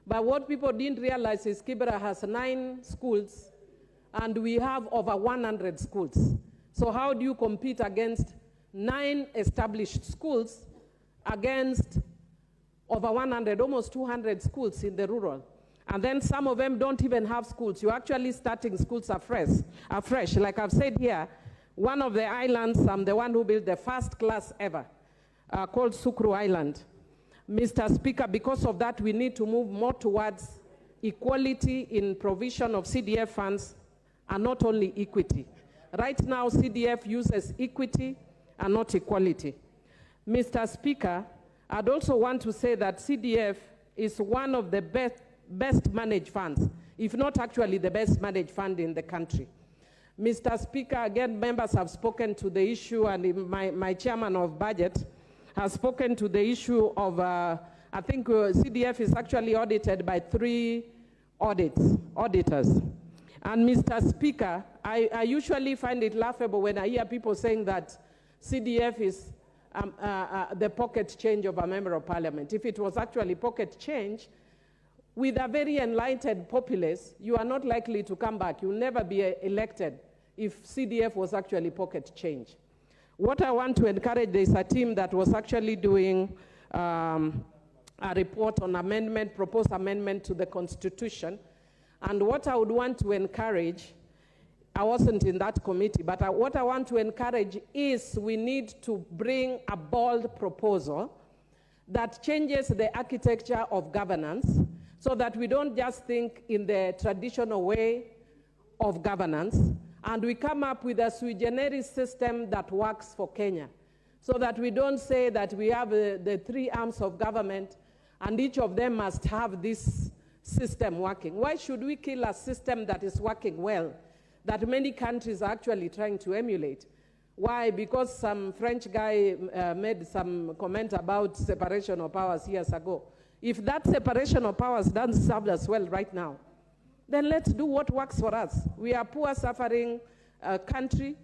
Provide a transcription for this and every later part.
But what people didn't realize is Kibera has 9 schools, and we have over 100 schools. So how do you compete against 9 established schools against over 100, almost 200 schools in the rural? And then some of them don't even have schools. You're actually starting schools afresh. Like I've said here, one of the islands, I'm the one who built the first class ever, called Sukru Island. Mr. Speaker, because of that, we need to move more towards equality in provision of CDF funds, and not only equity. Right now, CDF uses equity and not equality. Mr. Speaker, I'd also want to say that CDF is one of the best managed funds, if not actually the best managed fund in the country. Mr. Speaker, again, members have spoken to the issue, and my chairman of budget has spoken to the issue of, I think CDF is actually audited by 3 auditors. And Mr. Speaker, I usually find it laughable when I hear people saying that CDF is the pocket change of a member of parliament. If it was actually pocket change, with a very enlightened populace, you are not likely to come back. You'll never be elected if CDF was actually pocket change. What I want to encourage, there's a team that was actually doing a report on proposed amendment to the Constitution. And what I would want to encourage, I wasn't in that committee, but what I want to encourage is we need to bring a bold proposal that changes the architecture of governance so that we don't just think in the traditional way of governance, and we come up with a sui generis system that works for Kenya, so that we don't say that we have the 3 arms of government and each of them must have this system working. Why should we kill a system that is working well, that many countries are actually trying to emulate? Why? Because some French guy made some comment about separation of powers years ago. If that separation of powers doesn't serve us well right now, then let's do what works for us. We are a poor, suffering country,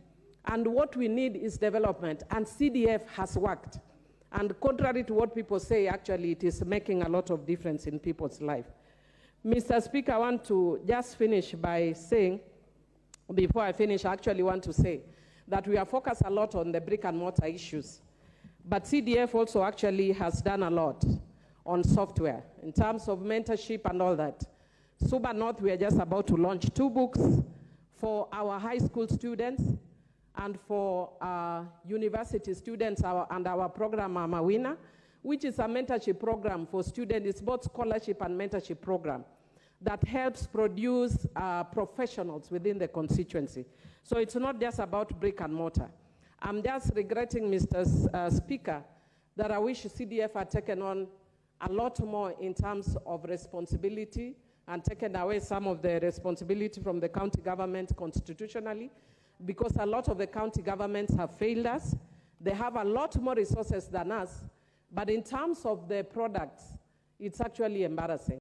and what we need is development, and CDF has worked. And contrary to what people say, actually, it is making a lot of difference in people's life. Mr. Speaker, I want to just finish by saying, before I finish, I actually want to say that we are focused a lot on the brick and mortar issues, but CDF also actually has done a lot on software in terms of mentorship and all that. Suba North, we are just about to launch 2 books for our high school students and for university students and our program Mawina, which is a mentorship program for students. It's both scholarship and mentorship program that helps produce professionals within the constituency. So it's not just about brick and mortar. I'm just regretting, Mr. Speaker, that I wish CDF had taken on a lot more in terms of responsibility and taken away some of the responsibility from the county government constitutionally, because a lot of the county governments have failed us. They have a lot more resources than us, but in terms of the products, it's actually embarrassing.